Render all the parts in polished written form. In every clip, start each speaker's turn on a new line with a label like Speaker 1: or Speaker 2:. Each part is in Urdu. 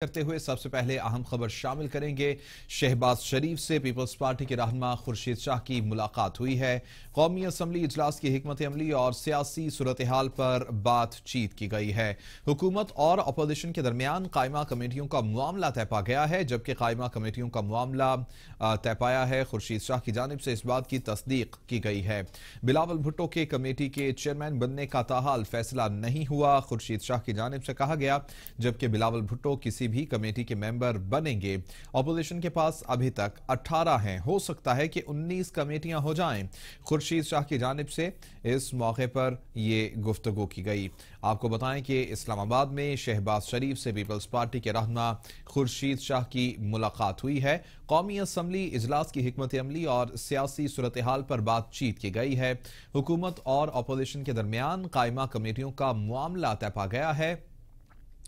Speaker 1: کرتے ہوئے سب سے پہلے اہم خبر شامل کریں گے۔ شہباز شریف سے پیپلز پارٹی کے رہنما خورشید شاہ کی ملاقات ہوئی ہے۔ قومی اسمبلی اجلاس کی حکمت عملی اور سیاسی صورتحال پر بات چیت کی گئی ہے۔ حکومت اور اپوزیشن کے درمیان قائمہ کمیٹیوں کا معاملہ طے پا گیا ہے، جبکہ قائمہ کمیٹیوں کا معاملہ طے پایا ہے۔ خورشید شاہ کی جانب سے اس بات کی تصدیق کی گئی ہے۔ بلاول بھٹو کے کمیٹی کے چیئرمین بننے کا تاحال فیصلہ نہیں ہوا، خورشید شاہ کی جانب سے کہا گیا، جبکہ بلاول بھٹو کسی بھی کمیٹی کے ممبر بنیں گے۔ اپوزیشن کے پاس ابھی تک 18 ہیں، ہو سکتا ہے کہ 19 کمیٹیاں ہو جائیں۔ خورشید شاہ کی جانب سے اس موقع پر یہ گفتگو کی گئی۔ آپ کو بتائیں کہ اسلام آباد میں شہباز شریف سے پیپلز پارٹی کے رہنما خورشید شاہ کی ملاقات ہوئی ہے۔ قومی اسمبلی اجلاس کی حکمت عملی اور سیاسی صورتحال پر بات چیت کی گئی ہے۔ حکومت اور اپوزیشن کے درمیان قائمہ کمیٹیوں کا معاملہ طے پا گیا ہے۔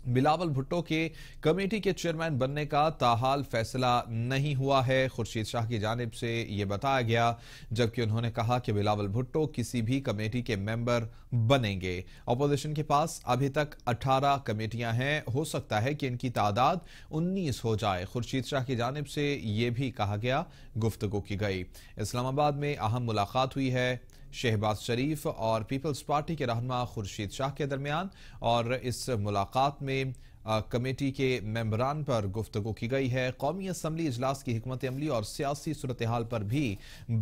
Speaker 1: بلاول بھٹو کے کمیٹی کے چیئرمین بننے کا تاحال فیصلہ نہیں ہوا ہے، خورشید شاہ کی جانب سے یہ بتایا گیا، جبکہ انہوں نے کہا کہ بلاول بھٹو کسی بھی کمیٹی کے ممبر بنیں گے۔ اپوزیشن کے پاس ابھی تک 18 کمیٹیاں ہیں، ہو سکتا ہے کہ ان کی تعداد 19 ہو جائے۔ خورشید شاہ کی جانب سے یہ بھی کہا گیا، گفتگو کی گئی۔ اسلام آباد میں اہم ملاقات ہوئی ہے شہباز شریف اور پیپلز پارٹی کے رہنما خورشید شاہ کے درمیان، اور اس ملاقات میں کمیٹی کے ممبران پر گفتگو کی گئی ہے۔ قومی اسمبلی اجلاس کی حکمت عملی اور سیاسی صورتحال پر بھی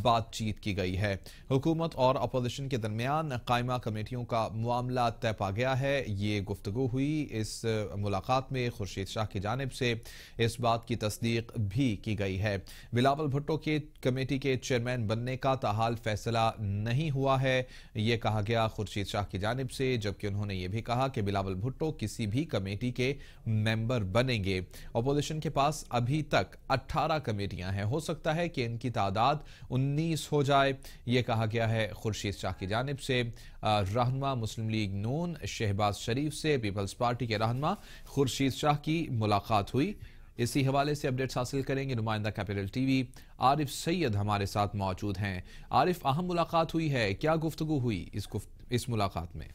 Speaker 1: بات چیت کی گئی ہے۔ حکومت اور اپوزیشن کے درمیان قائمہ کمیٹیوں کا معاملہ طے پا گیا ہے، یہ گفتگو ہوئی۔ اس ملاقات میں خورشید شاہ کی جانب سے اس بات کی تصدیق بھی کی گئی ہے۔ بلاول بھٹو کے کمیٹی کے چیئرمین بننے کا تاحال فیصلہ نہیں ہوا ہے، یہ کہا گیا خورشید شاہ کی جانب سے، جبکہ انہوں نے یہ بھی کہا کہ بلاول بھٹو کسی بھی کمیٹی کے ممبر بنیں گے۔ اپوزیشن کے پاس ابھی تک 18 کمیٹیاں ہیں، ہو سکتا ہے کہ ان کی تعداد 19 ہو جائے، یہ کہا گیا ہے خورشید شاہ کی جانب سے۔ رہنما مسلم لیگ نون شہباز شریف سے پیپلز پارٹی کے رہنما خورشید شاہ کی ملاقات ہوئی۔ اسی حوالے سے اپڈیٹس حاصل کریں گے، نمائندہ کیپٹل ٹی وی عارف سید ہمارے ساتھ موجود ہیں۔ عارف، اہم ملاقات ہوئی ہے، کیا گفتگو ہوئی اس ملاقات میں؟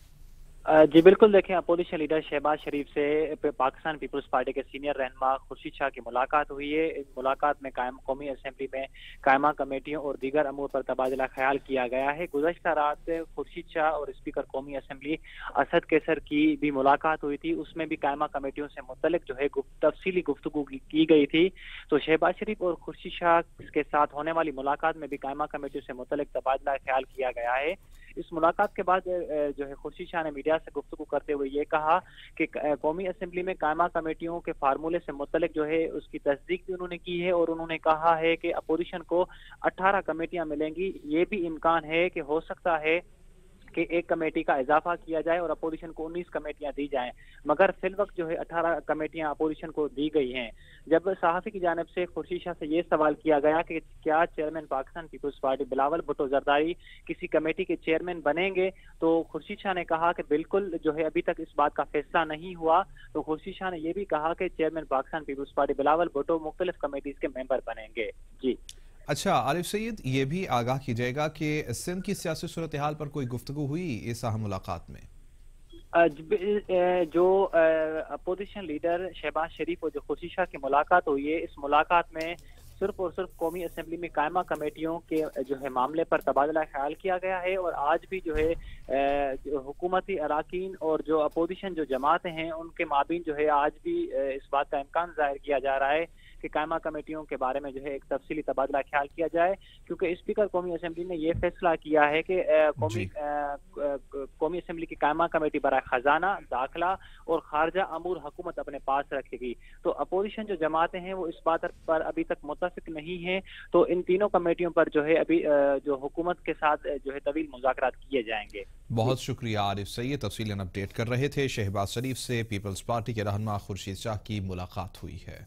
Speaker 2: جی بالکل، دیکھیں اپوزیشن لیڈر شہباز شریف سے پاکستان پیپلز پارٹی کے سینئر رہنما خورشید شاہ کی ملاقات ہوئی ہے۔ اس ملاقات میں قومی اسمبلی میں قائمہ کمیٹیوں اور دیگر امور پر تبادلہ خیال کیا گیا ہے۔ گزشتہ رات خورشید شاہ اور اسپیکر قومی اسمبلی اسد کیسر کی بھی ملاقات ہوئی تھی، اس میں بھی قائمہ کمیٹیوں سے متعلق جو ہے تفصیلی گفتگو کی گئی تھی۔ تو شہباز شریف اور خورشید شاہ کے ساتھ ہونے والی ملاقات میں بھی قائمہ کمیٹیوں سے متعلق تبادلہ خیال کیا گیا ہے۔ اس ملاقات کے بعد جو ہے خورشید شاہ نے میڈیا سے گفتگو کرتے ہوئے یہ کہا کہ قومی اسمبلی میں قائمہ کمیٹیوں کے فارمولے سے متعلق جو ہے اس کی تصدیق بھی انہوں نے کی ہے، اور انہوں نے کہا ہے کہ اپوزیشن کو 18 کمیٹیاں ملیں گی۔ یہ بھی امکان ہے کہ ہو سکتا ہے کہ ایک کمیٹی کا اضافہ کیا جائے اور اپوزیشن کو 19 کمیٹیاں دی جائیں، مگر فی الوقت جو ہے 18 کمیٹیاں اپوزیشن کو دی گئی ہیں۔ جب صحافی کی جانب سے خورشید شاہ سے یہ سوال کیا گیا کہ کیا چیئرمین پاکستان پیپلز پارٹی بلاول بھٹو زرداری کسی کمیٹی کے چیئرمین بنیں گے، تو خورشید شاہ نے کہا کہ بالکل جو ہے ابھی تک اس بات کا فیصلہ نہیں ہوا۔ تو خورشید شاہ نے یہ بھی کہا کہ چیئرمین پاکستان پیپلز پارٹی بلاول بھٹو مختلف کمیٹیز کے ممبر بنیں گے۔ جی
Speaker 1: اچھا عارف سید، یہ بھی آگاہ کیجیے گا کہ سندھ کی سیاسی صورتحال پر کوئی گفتگو ہوئی اس اہم ملاقات میں؟
Speaker 2: جو اپوزیشن لیڈر شہباز شریف اور جو خورشید شاہ کی ملاقات ہوئی ہے، اس ملاقات میں صرف اور صرف قومی اسمبلی میں قائمہ کمیٹیوں کے جو ہے معاملے پر تبادلہ خیال کیا گیا ہے، اور آج بھی جو ہے حکومتی اراکین اور جو اپوزیشن جو جماعتیں ہیں ان کے مابین جو ہے آج بھی اس بات کا امکان ظاہر کیا جا رہا ہے کہ قائمہ کمیٹیوں کے بارے میں جو ہے ایک تفصیلی تبادلہ خیال کیا جائے، کیونکہ اسپیکر قومی اسمبلی نے یہ فیصلہ کیا ہے کہ قومی اسمبلی کی قائمہ کمیٹی برائے خزانہ، داخلہ اور خارجہ امور حکومت اپنے پاس رکھے گی۔ تو اپوزیشن جو جماعتیں ہیں وہ اس بات پر ابھی تک متفق نہیں ہیں، تو ان تینوں کمیٹیوں پر جو ہے ابھی جو حکومت کے ساتھ جو ہے طویل مذاکرات کیے جائیں گے۔
Speaker 1: بہت شکریہ عارف سید، تفصیلاً اپڈیٹ کر رہے تھے۔ شہباز شریف سے پیپلز پارٹی کے رہنما خورشید شاہ کی ملاقات ہوئی ہے۔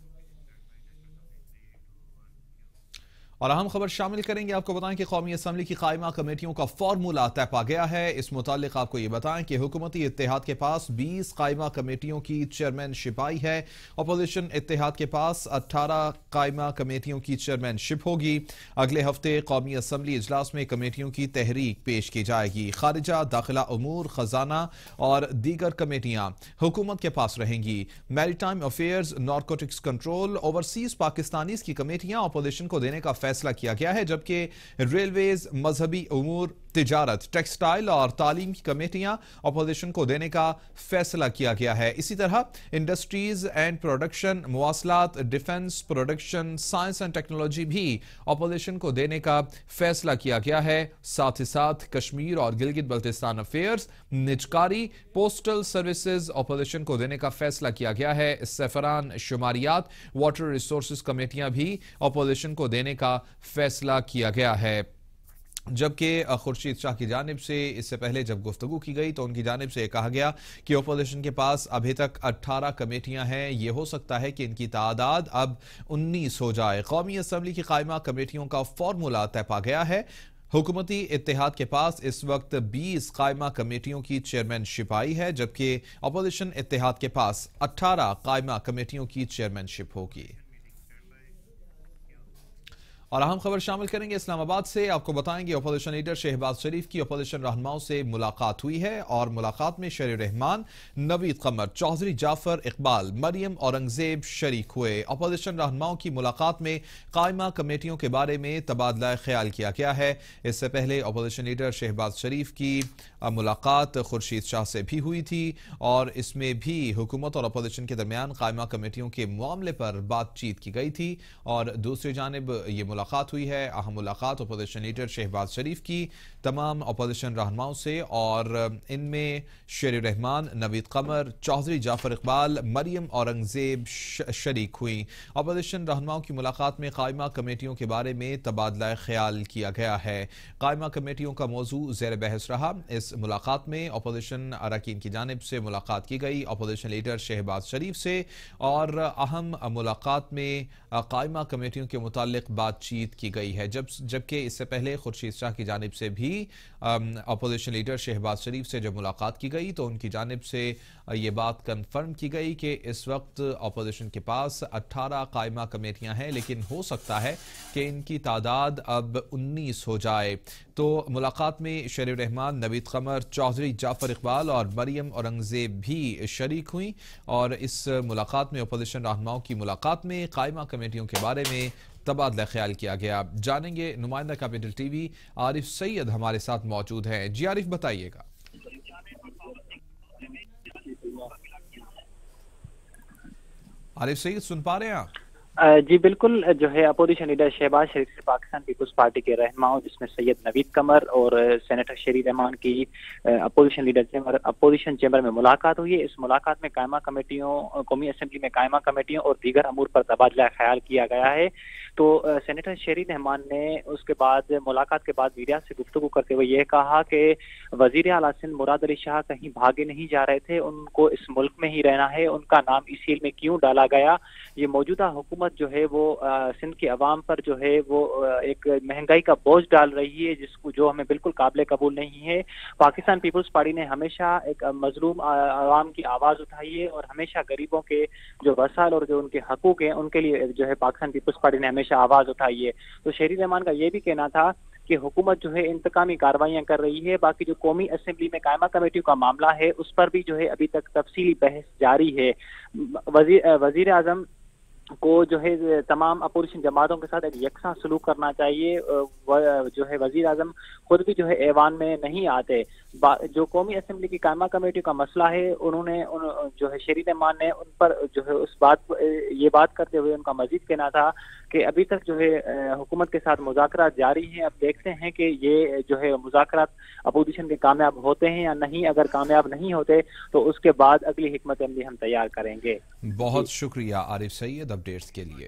Speaker 1: اور اہم خبر شامل کریں گے، آپ کو بتائیں کہ قومی اسمبلی کی قائمہ کمیٹیوں کا فارمولا طے پا گیا ہے۔ اس متعلق آپ کو یہ بتائیں کہ حکومتی اتحاد کے پاس 20 قائمہ کمیٹیوں کی چیئرمین شپ آئی ہے، اپوزیشن اتحاد کے پاس 18 قائمہ کمیٹیوں کی چیئرمین شپ ہوگی۔ اگلے ہفتے قومی اسمبلی اجلاس میں کمیٹیوں کی تحریک پیش کی جائے گی۔ خارجہ، داخلہ امور، خزانہ اور دیگر کمیٹیاں حکومت کے پاس رہیں گی۔ میری time affairs, narcotics control, overseas Pakistanis کی کمیٹیاں اپوزیشن کو دینے کا فیصلہ کیا گیا ہے، جبکہ ریلویز، مذہبی امور، تجارت، ٹیکسٹائل اور تعلیم کی کمیٹیاں اپوزیشن کو دینے کا فیصلہ کیا گیا ہے۔ اسی طرح انڈسٹریز اینڈ پروڈکشن، مواصلات، defence, production, science and technology بھی اپوزیشن کو دینے کا فیصلہ کیا گیا ہے۔ ساتھ ہی ساتھ کشمیر اور گلگت بلتستان افیئرز، نجکاری، پوسٹل سروسز اپوزیشن کو دینے کا فیصلہ کیا گیا ہے۔ سیفران، شماریات، واٹر ریسورسز کمیٹیاں بھی اپوزیشن کو دینے کا فیصلہ کیا گیا ہے۔ جبکہ خورشید شاہ کی جانب سے اس سے پہلے جب گفتگو کی گئی تو ان کی جانب سے یہ کہا گیا کہ اپوزیشن کے پاس ابھی تک 18 کمیٹیاں ہیں، یہ ہو سکتا ہے کہ ان کی تعداد اب 19 ہو جائے۔ قومی اسمبلی کی قائمہ کمیٹیوں کا فارمولا طے پا گیا ہے۔ حکومتی اتحاد کے پاس اس وقت 20 قائمہ کمیٹیوں کی چیئرمین شپ آئی ہے، جبکہ اپوزیشن اتحاد کے پاس 18 قائمہ کمیٹیوں کی چیئرمین شپ ہوگی۔ اور اہم خبر شامل کریں گے اسلام آباد سے، آپ کو بتائیں گے اپوزیشن لیڈر شہباز شریف کی اپوزیشن رہنماؤں سے ملاقات ہوئی ہے، اور ملاقات میں شیر الرحمان، نوید قمر، چودھری جعفر اقبال، مریم اورنگزیب شریک ہوئے۔ اپوزیشن رہنماؤں کی ملاقات میں قائمہ کمیٹیوں کے بارے میں تبادلہ خیال کیا گیا ہے۔ اس سے پہلے اپوزیشن لیڈر شہباز شریف کی ملاقات خورشید شاہ سے بھی ہوئی تھی، اور اس میں بھی حکومت اور اپوزیشن کے درمیان قائمہ کمیٹیوں کے معاملے پر بات چیت کی گئی تھی، اور دوسری جانب یہ ملاقات ہوئی ہے، اہم ملاقات اپوزیشن لیڈر شہباز شریف کی تمام اپوزیشن رہنماؤں سے، اور ان میں شیر الرحمان، نوید قمر، چودھری جعفر اقبال، مریم اورنگزیب شریک ہوئیں۔ اپوزیشن رہنماؤں کی ملاقات میں قائمہ کمیٹیوں کے بارے میں تبادلہ خیال کیا گیا ہے۔ قائمہ کمیٹیوں کا موضوع زیر بحث رہا۔ اس ملاقات میں اپوزیشن اراکین کی جانب سے ملاقات کی گئی اپوزیشن لیڈر شہباز شریف سے، اور اہم ملاقات میں قائمہ کمیٹیوں کے متعلق بات چیت کی گئی ہے، جبکہ اس سے پہلے خورشید شاہ کی جانب سے بھی اپوزیشن لیڈر شہباز شریف سے جب ملاقات کی گئی تو ان کی جانب سے یہ بات کنفرم کی گئی کہ اس وقت اپوزیشن کے پاس 18 قائمہ کمیٹیاں ہیں، لیکن ہو سکتا ہے کہ ان کی تعداد اب 19 ہو جائے۔ تو ملاقات میں شیر الرحمان، نوید قمر، چودھری جعفر اقبال اور مریم اورنگزیب بھی شریک ہوئیں، اور اس ملاقات میں اپوزیشن رہنماؤں کی ملاقات میں قائمہ کمیٹیوں کے بارے میں تبادلہ خیال کیا گیا۔ جانیں گے نمائندہ کیپٹل ٹی وی عارف سید ہمارے ساتھ موجود ہیں۔ جی عارف، بتائیے گا۔ عارف سید سن پا رہے ہیں آپ؟
Speaker 2: جی بالکل، جو ہے اپوزیشن لیڈر شہباز شریف سے پاکستان پیپلز پارٹی کے رہنماؤں جس میں سید نوید قمر اور سینیٹر شیر الرحمان کی اپوزیشن چیمبر میں ملاقات ہوئی ہے۔ اس ملاقات میں قائمہ کمیٹیوں، قومی اسمبلی میں قائمہ کمیٹیوں اور دیگر امور پر تبادلہ خیال کیا گیا ہے۔ تو سینیٹر شیر الرحمان نے اس کے بعد ملاقات کے بعد میڈیا سے گفتگو کرتے ہوئے یہ کہا کہ وزیر اعلیٰ سندھ مراد علی شاہ کہیں بھاگے نہیں جا رہے تھے، ان کو اس ملک میں ہی رہنا ہے۔ ان کا نام اس سیل میں کیوں ڈالا گیا؟ یہ موجودہ حکومت جو ہے وہ سندھ کے عوام پر جو ہے وہ ایک مہنگائی کا بوجھ ڈال رہی ہے، جو ہمیں بالکل قابل قبول نہیں ہے۔ پاکستان پیپلز پارٹی نے ہمیشہ ایک مظلوم عوام کی آواز اٹھائی ہے، اور ہمیشہ غریبوں کے جو وسائل اور جو ان کے حقوق ہیں ان کے لیے جو ہے پاکستان پیپلز پارٹی نے ہمیشہ آواز اٹھائی ہے۔ تو شیر الرحمان کا یہ بھی کہنا تھا کہ حکومت جو ہے انتقامی کارروائیاں کر رہی ہے۔ باقی جو قومی اسمبلی میں قائمہ کمیٹیوں کا معاملہ ہے اس پر بھی جو ہے ابھی تک تفصیلی بحث جاری ہے۔ وزیر اعظم کو جو ہے تمام اپوزیشن جماعتوں کے ساتھ ایک یکساں سلوک کرنا چاہیے۔ جو ہے وزیر اعظم خود بھی جو ہے ایوان میں نہیں آتے۔ جو قومی اسمبلی کی قائمہ کمیٹی کا مسئلہ ہے، انہوں نے جو ہے شیر الرحمان نے ان پر جو ہے یہ بات کرتے ہوئے ان کا مزید کہنا تھا کہ ابھی تک جو ہے حکومت کے ساتھ مذاکرات جاری ہیں۔ اب دیکھتے ہیں کہ یہ جو ہے مذاکرات اپوزیشن کے کامیاب ہوتے ہیں یا نہیں۔ اگر کامیاب نہیں ہوتے تو اس کے بعد اگلی حکمت عملی ہم تیار کریں گے۔
Speaker 1: بہت شکریہ عارف سید اپڈیٹس کے لیے۔